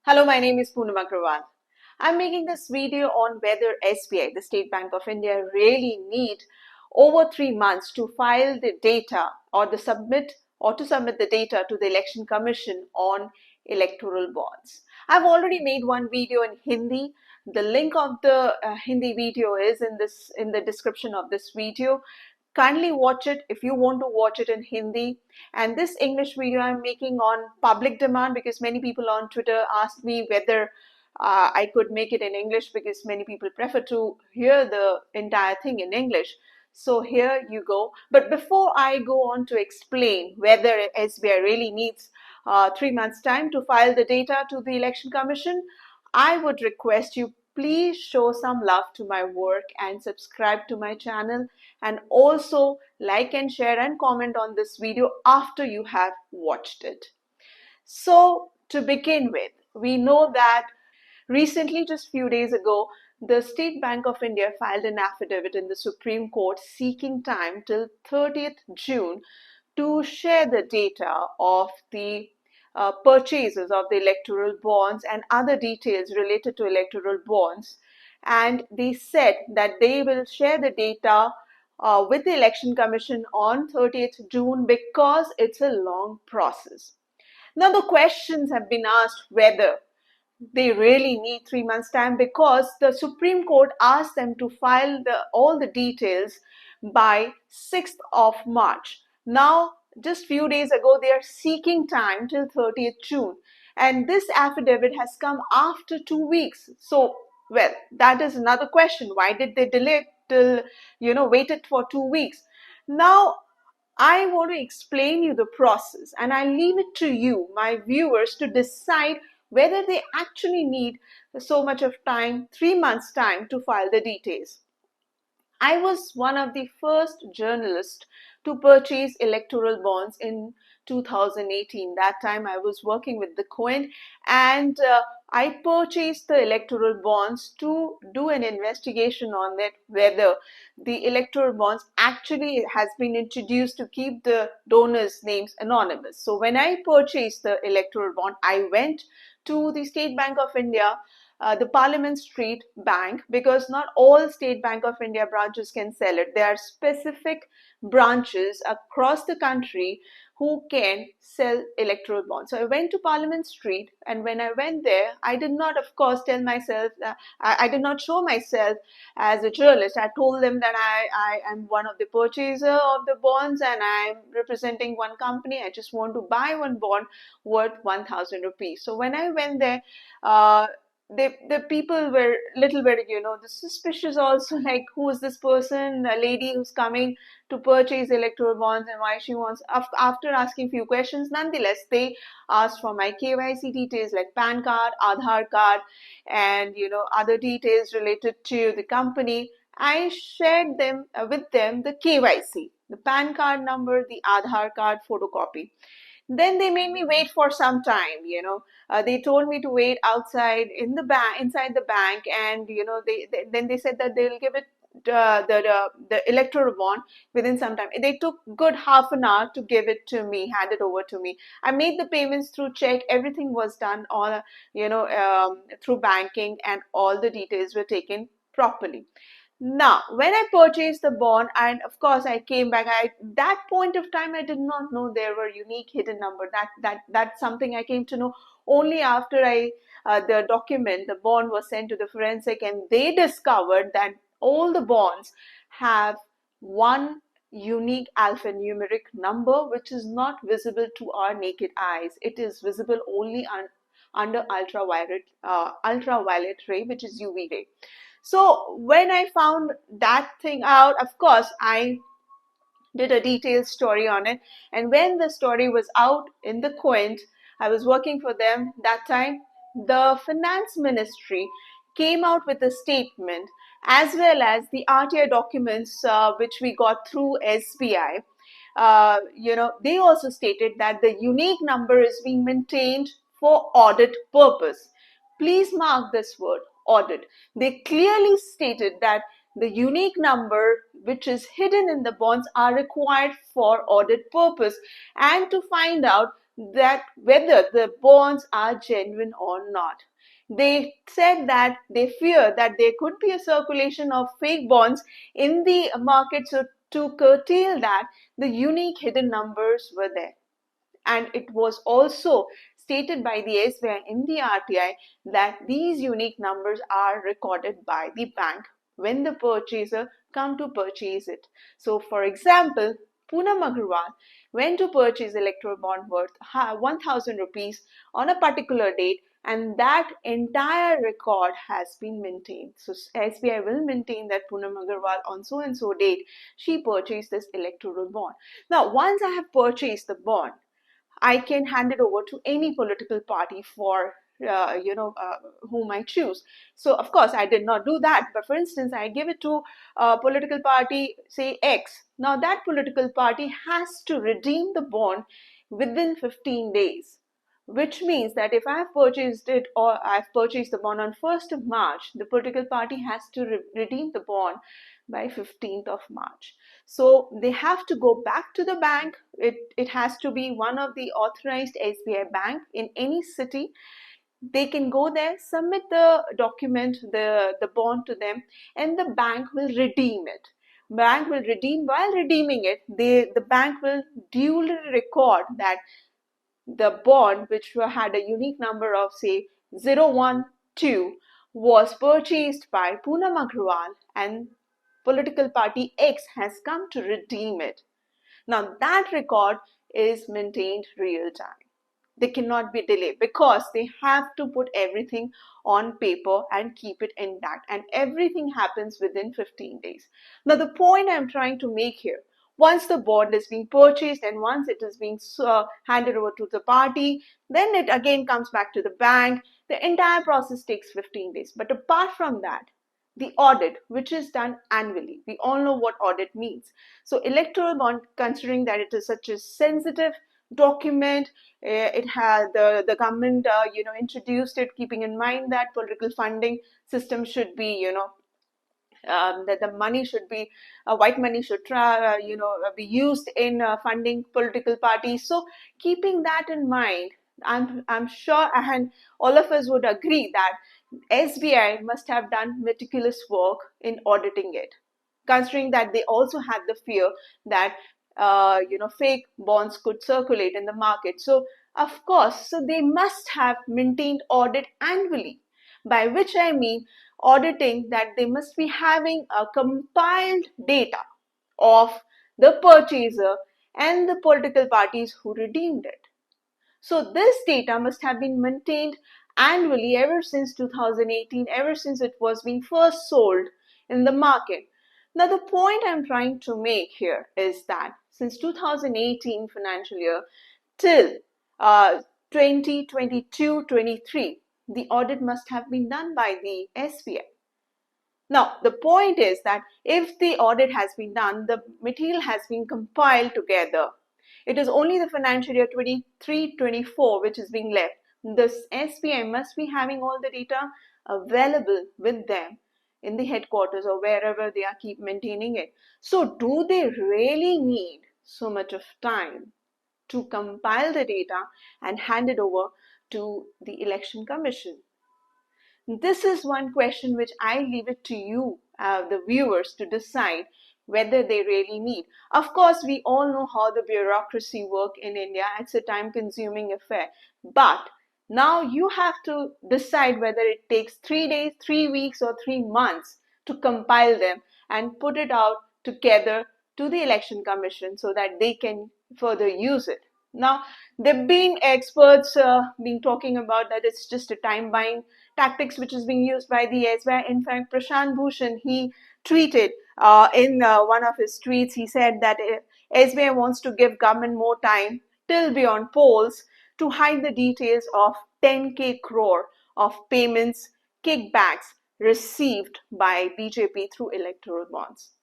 Hello, my name is Poonam Agrawal. I'm making this video on whether SBI, the State Bank of India, really need over 3 months to file the data or to submit the data to the Election Commission on electoral bonds. I've already made one video in Hindi. The link of the Hindi video is in the description of this video. Kindly watch it if you want to watch it in Hindi. And this English video I'm making on public demand because many people on Twitter asked me whether I could make it in English because many people prefer to hear the entire thing in English. So here you go. But before I go on to explain whether SBI really needs 3 months time to file the data to the Election Commission, I would request you please show some love to my work and subscribe to my channel, and also like and share and comment on this video after you have watched it. So to begin with, we know that recently, just few days ago, the State Bank of India filed an affidavit in the Supreme Court seeking time till 30th June to share the data of the purchases of the electoral bonds and other details related to electoral bonds. And they said that they will share the data with the Election Commission on 30th June because it's a long process. Now, the questions have been asked whether they really need 3 months time because the Supreme Court asked them to file all the details by 6th of March. Now, just few days ago, they are seeking time till 30th June. And this affidavit has come after 2 weeks. So, well, that is another question. Why did they delay till, waited for 2 weeks? Now, I want to explain you the process and I leave it to you, my viewers, to decide whether they actually need so much of time, 3 months time to file the details. I was one of the first journalists to purchase electoral bonds in 2018. That time I was working with the Coin and I purchased the electoral bonds to do an investigation on it, whether the electoral bonds actually has been introduced to keep the donors' names anonymous. So when I purchased the electoral bond, I went to the State Bank of India, the Parliament Street Bank, because not all State Bank of India branches can sell it. There are specific branches across the country who can sell electoral bonds. So I went to Parliament Street, and when I went there, I did not, of course, tell myself, I did not show myself as a journalist. I told them that I am one of the purchaser of the bonds and I'm representing one company. I just want to buy one bond worth 1,000 rupees. So when I went there, the people were little bit, the suspicious also, like, who is this person, a lady who's coming to purchase electoral bonds and why she wants, after asking few questions, nonetheless, they asked for my KYC details like PAN card, Aadhaar card, and, other details related to the company. I shared them with them the KYC, the PAN card number, the Aadhaar card photocopy. Then they made me wait for some time. They told me to wait outside in the bank, inside the bank, and then they said that they'll give it the electoral bond within some time. They took good half an hour to give it to me, hand it over to me. I made the payments through check. Everything was done all through banking, and all the details were taken properly. Now, when I purchased the bond, and of course I came back, that point of time I did not know there were unique hidden number. That's something I came to know only after the document, the bond was sent to the forensic, and they discovered that all the bonds have one unique alphanumeric number which is not visible to our naked eyes. It is visible only under ultraviolet ray, which is UV ray. So when I found that thing out, of course, I did a detailed story on it. And when the story was out in the Quint, I was working for them that time, the Finance Ministry came out with a statement, as well as the RTI documents which we got through SBI. They also stated that the unique number is being maintained for audit purpose. Please mark this word, audit. They clearly stated that the unique number which is hidden in the bonds are required for audit purpose and to find out that whether the bonds are genuine or not. They said that they fear that there could be a circulation of fake bonds in the market, so to curtail that, the unique hidden numbers were there. And it was also stated by the SBI in the RTI that these unique numbers are recorded by the bank when the purchaser come to purchase it. So for example, Poonam Agarwal went to purchase electoral bond worth 1000 rupees on a particular date, and that entire record has been maintained. So SBI will maintain that Poonam Agarwal on so and so date she purchased this electoral bond. Now once I have purchased the bond, I can hand it over to any political party for whom I choose. So of course I did not do that, but for instance I give it to a political party, say X. Now that political party has to redeem the bond within 15 days, which means that if I have purchased it, or I've purchased the bond on 1st of March, the political party has to redeem the bond by 15th of March. So they have to go back to the bank. It has to be one of the authorized SBI bank in any city. They can go there, submit the document, the bond to them, and the bank will redeem it. Bank will redeem. While redeeming it, the bank will duly record that the bond, which had a unique number of say 012, was purchased by Poonam Agarwal, and political party X has come to redeem it. Now that record is maintained real time. They cannot be delayed because they have to put everything on paper and keep it intact, and everything happens within 15 days. Now the point I'm trying to make here, once the bond is being purchased and once it is being handed over to the party, then it again comes back to the bank. The entire process takes 15 days. But apart from that, the audit, which is done annually, we all know what audit means. So electoral bond, considering that it is such a sensitive document, it has the government introduced it keeping in mind that political funding system should be that the money should be white money should be used in funding political parties. So keeping that in mind, I'm sure, and all of us would agree that SBI must have done meticulous work in auditing it, considering that they also had the fear that fake bonds could circulate in the market. So of course, so they must have maintained audit annually, by which I mean auditing that they must be having a compiled data of the purchaser and the political parties who redeemed it. So this data must have been maintained annually ever since 2018, ever since it was being first sold in the market. Now the point I'm trying to make here is that since 2018 financial year till 2022-23, the audit must have been done by the SBI. Now, the point is that if the audit has been done, the material has been compiled together. It is only the financial year 23-24 which is being left. The SBI must be having all the data available with them in the headquarters or wherever they are keep maintaining it. So do they really need so much of time to compile the data and hand it over to the Election Commission? This is one question which I leave it to you, the viewers, to decide whether they really need. Of course, we all know how the bureaucracy works in India. It's a time-consuming affair. But now you have to decide whether it takes 3 days, 3 weeks, or 3 months to compile them and put it out together to the Election Commission so that they can further use it. Now, there have been experts been talking about that it's just a time buying tactics which is being used by the SBI. In fact, Prashant Bhushan, he tweeted in one of his tweets, he said that SBI wants to give government more time till beyond polls to hide the details of 10k crore of payments, kickbacks received by BJP through electoral bonds.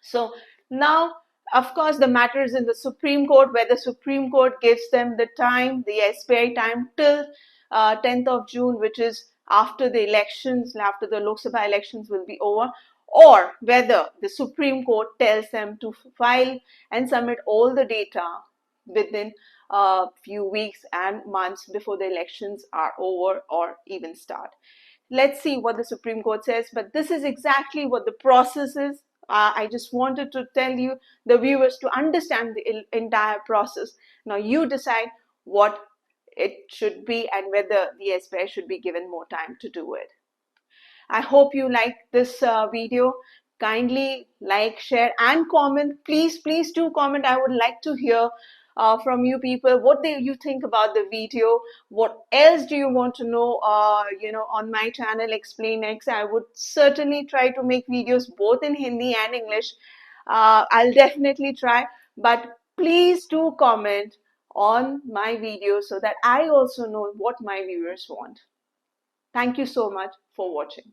So now, of course, the matter is in the Supreme Court, where the Supreme Court gives them the time, the SBI time till 10th of June, which is after the elections, after the Lok Sabha elections will be over, or whether the Supreme Court tells them to file and submit all the data within a few weeks and months before the elections are over or even start. Let's see what the Supreme Court says, but this is exactly what the process is. I just wanted to tell you, the viewers, to understand the entire process. Now you decide what it should be and whether the SBI should be given more time to do it. I hope you like this video. Kindly like, share, and comment. Please, please do comment. I would like to hear from you people. What do you think about the video? What else do you want to know? On my channel, ExplainX, I would certainly try to make videos both in Hindi and English. I'll definitely try. But please do comment on my video so that I also know what my viewers want. Thank you so much for watching.